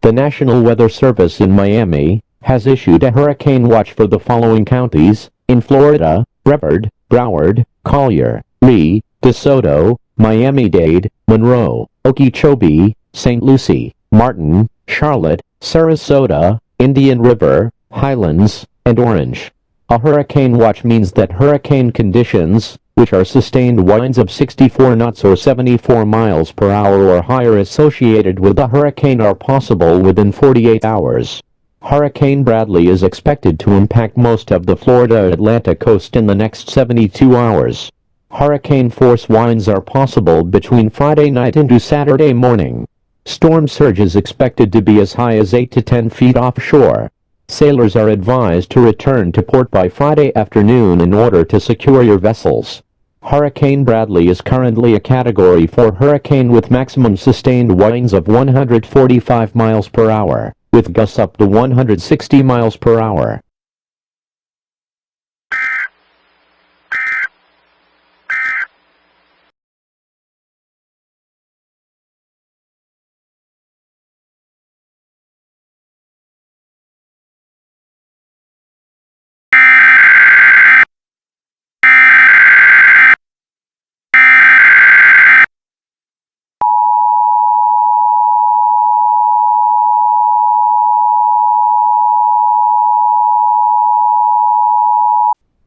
The National Weather Service in Miami has issued a hurricane watch for the following counties in Florida: Brevard, Broward, Collier, Lee, DeSoto, Miami-Dade, Monroe, Okeechobee, St. Lucie, Martin, Charlotte, Sarasota, Indian River, Highlands, and Orange. A hurricane watch means that hurricane conditions, which are sustained winds of 64 knots or 74 miles per hour or higher associated with a hurricane, are possible within 48 hours. Hurricane Bradley is expected to impact most of the Florida Atlantic coast in the next 72 hours. Hurricane force winds are possible between Friday night into Saturday morning. Storm surge is expected to be as high as 8 to 10 feet offshore. Sailors are advised to return to port by Friday afternoon in order to secure your vessels. Hurricane Bradley is currently a Category 4 hurricane with maximum sustained winds of 145 miles per hour, with gusts up to 160 miles per hour.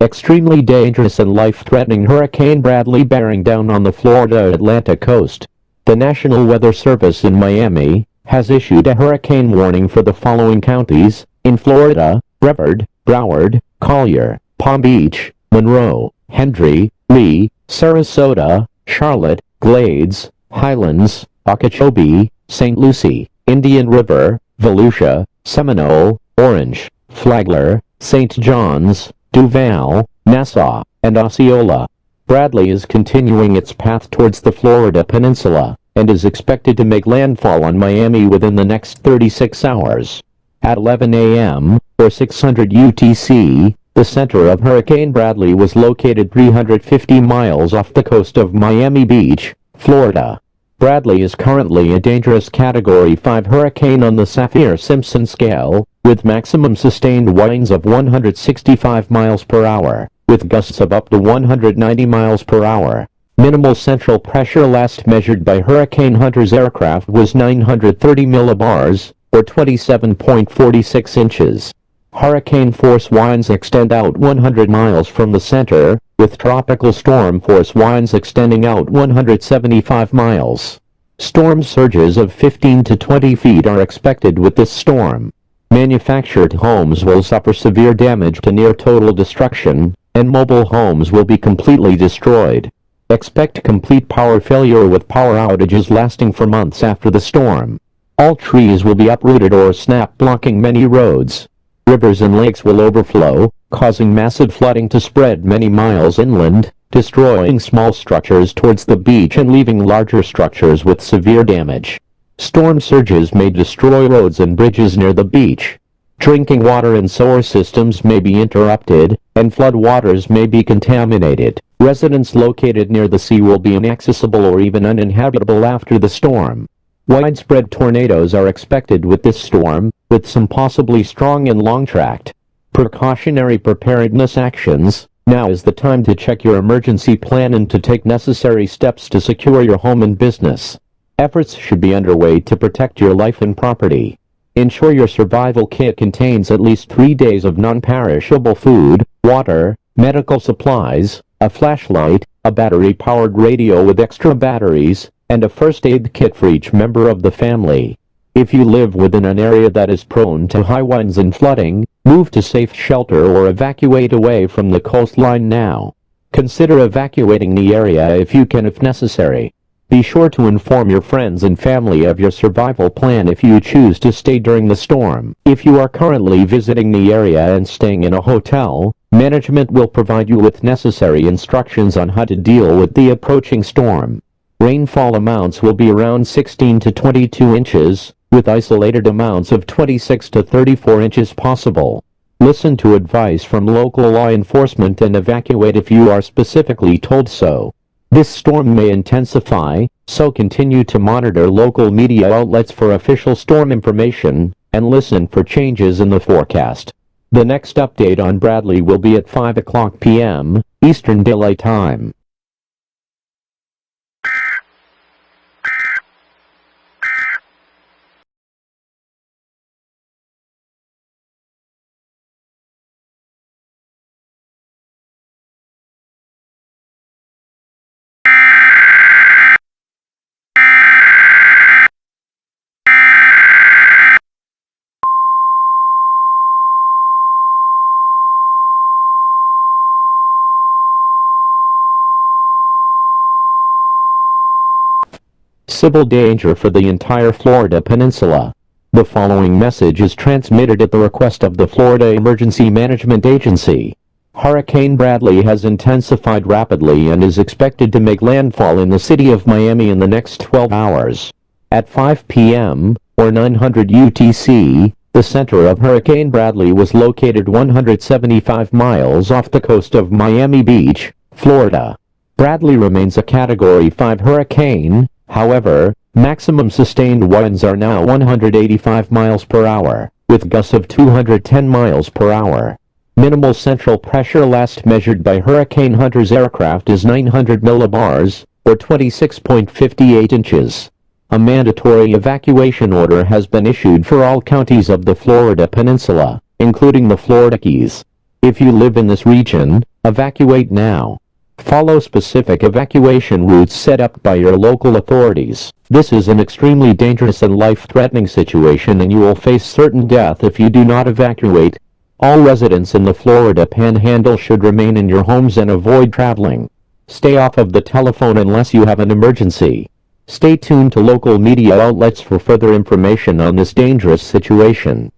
Extremely dangerous and life-threatening Hurricane Bradley bearing down on the Florida Atlantic coast. The National Weather Service in Miami has issued a hurricane warning for the following counties in Florida: Brevard, Broward, Collier, Palm Beach, Monroe, Hendry, Lee, Sarasota, Charlotte, Glades, Highlands, Okeechobee, St. Lucie, Indian River, Volusia, Seminole, Orange, Flagler, St. John's, Duval, Nassau, and Osceola. Bradley is continuing its path towards the Florida Peninsula and is expected to make landfall on Miami within the next 36 hours. At 11 a.m., or 600 UTC, the center of Hurricane Bradley was located 350 miles off the coast of Miami Beach, Florida. Bradley is currently a dangerous Category 5 hurricane on the Saffir-Simpson scale, with maximum sustained winds of 165 miles per hour, with gusts of up to 190 miles per hour. Minimal central pressure last measured by hurricane hunters aircraft was 930 millibars, or 27.46 inches. Hurricane force winds extend out 100 miles from the center, with tropical storm force winds extending out 175 miles. Storm surges of 15 to 20 feet are expected with this storm. Manufactured homes will suffer severe damage to near total destruction, and mobile homes will be completely destroyed. Expect complete power failure with power outages lasting for months after the storm. All trees will be uprooted or snap, blocking many roads. Rivers and lakes will overflow, causing massive flooding to spread many miles inland, destroying small structures towards the beach and leaving larger structures with severe damage. Storm surges may destroy roads and bridges near the beach. Drinking water and sewer systems may be interrupted, and floodwaters may be contaminated. Residents located near the sea will be inaccessible or even uninhabitable after the storm. Widespread tornadoes are expected with this storm, with some possibly strong and long-tracked. Precautionary preparedness actions. Now is the time to check your emergency plan and to take necessary steps to secure your home and business. Efforts should be underway to protect your life and property. Ensure your survival kit contains at least 3 days of non-perishable food, water, medical supplies, a flashlight, a battery-powered radio with extra batteries, and a first aid kit for each member of the family. If you live within an area that is prone to high winds and flooding, move to safe shelter or evacuate away from the coastline now. Consider evacuating the area if you can if necessary. Be sure to inform your friends and family of your survival plan if you choose to stay during the storm. If you are currently visiting the area and staying in a hotel, management will provide you with necessary instructions on how to deal with the approaching storm. Rainfall amounts will be around 16 to 22 inches, with isolated amounts of 26 to 34 inches possible. Listen to advice from local law enforcement and evacuate if you are specifically told so. This storm may intensify, so continue to monitor local media outlets for official storm information, and listen for changes in the forecast. The next update on Bradley will be at 5 o'clock p.m. Eastern Daylight Time. Civil danger for the entire Florida Peninsula. The following message is transmitted at the request of the Florida Emergency Management Agency. Hurricane Bradley has intensified rapidly and is expected to make landfall in the city of Miami in the next 12 hours. At 5 p.m., or 900 UTC, the center of Hurricane Bradley was located 175 miles off the coast of Miami Beach, Florida. Bradley remains a Category 5 hurricane. However, maximum sustained winds are now 185 miles per hour, with gusts of 210 miles per hour. Minimal central pressure last measured by Hurricane Hunter's aircraft is 900 millibars, or 26.58 inches. A mandatory evacuation order has been issued for all counties of the Florida Peninsula, including the Florida Keys. If you live in this region, evacuate now. Follow specific evacuation routes set up by your local authorities. This is an extremely dangerous and life-threatening situation, and you will face certain death if you do not evacuate. All residents in the Florida Panhandle should remain in your homes and avoid traveling. Stay off of the telephone unless you have an emergency. Stay tuned to local media outlets for further information on this dangerous situation.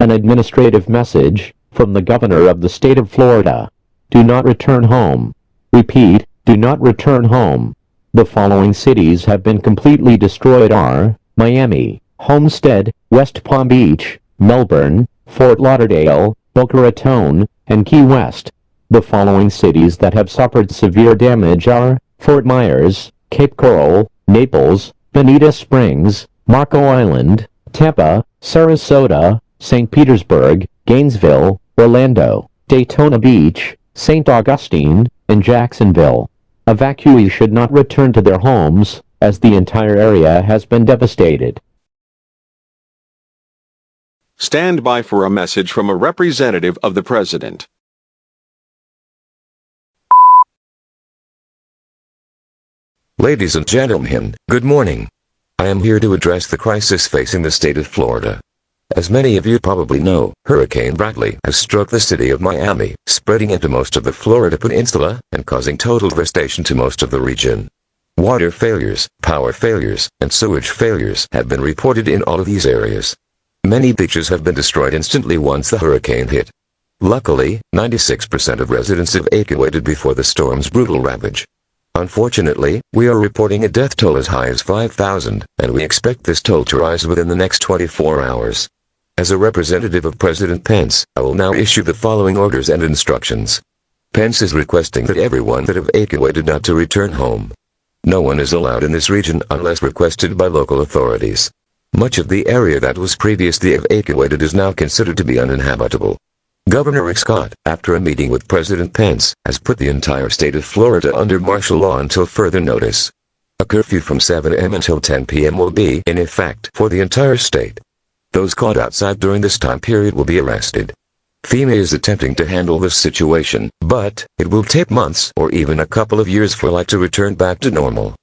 An administrative message from the governor of the state of Florida. Do not return home. Repeat, do not return home. The following cities have been completely destroyed are Miami, Homestead, West Palm Beach, Melbourne, Fort Lauderdale, Boca Raton, and Key West. The following cities that have suffered severe damage are Fort Myers, Cape Coral, Naples, Bonita Springs, Marco Island, Tampa, Sarasota, St. Petersburg, Gainesville, Orlando, Daytona Beach, St. Augustine, and Jacksonville. Evacuees should not return to their homes, as the entire area has been devastated. Stand by for a message from a representative of the President. Ladies and gentlemen, good morning. I am here to address the crisis facing the state of Florida. As many of you probably know, Hurricane Bradley has struck the city of Miami, spreading into most of the Florida Peninsula, and causing total devastation to most of the region. Water failures, power failures, and sewage failures have been reported in all of these areas. Many beaches have been destroyed instantly once the hurricane hit. Luckily, 96% of residents evacuated before the storm's brutal ravage. Unfortunately, we are reporting a death toll as high as 5,000, and we expect this toll to rise within the next 24 hours. As a representative of President Pence, I will now issue the following orders and instructions. Pence is requesting that everyone that evacuated not to return home. No one is allowed in this region unless requested by local authorities. Much of the area that was previously evacuated is now considered to be uninhabitable. Governor Rick Scott, after a meeting with President Pence, has put the entire state of Florida under martial law until further notice. A curfew from 7 a.m. until 10 p.m. will be in effect for the entire state. Those caught outside during this time period will be arrested. FEMA is attempting to handle this situation, but it will take months or even a couple of years for life to return back to normal.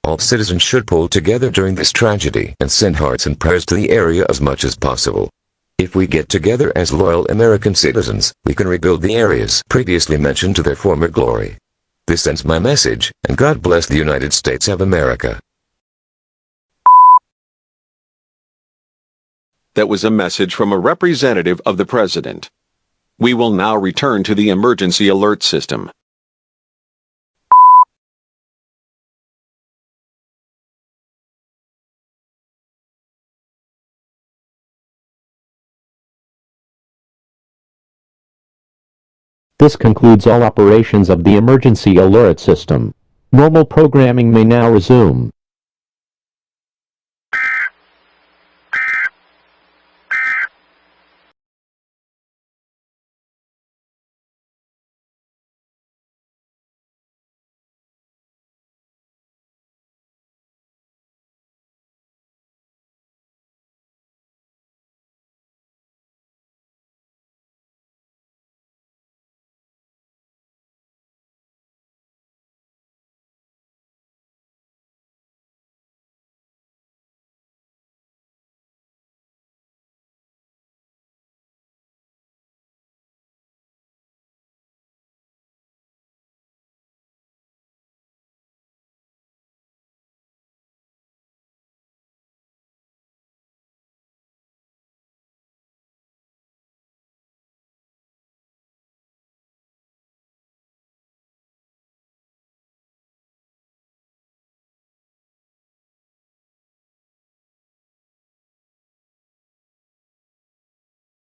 All citizens should pull together during this tragedy and send hearts and prayers to the area as much as possible. If we get together as loyal American citizens, we can rebuild the areas previously mentioned to their former glory. This ends my message, and God bless the United States of America. That was a message from a representative of the President. We will now return to the emergency alert system. This concludes all operations of the emergency alert system. Normal programming may now resume.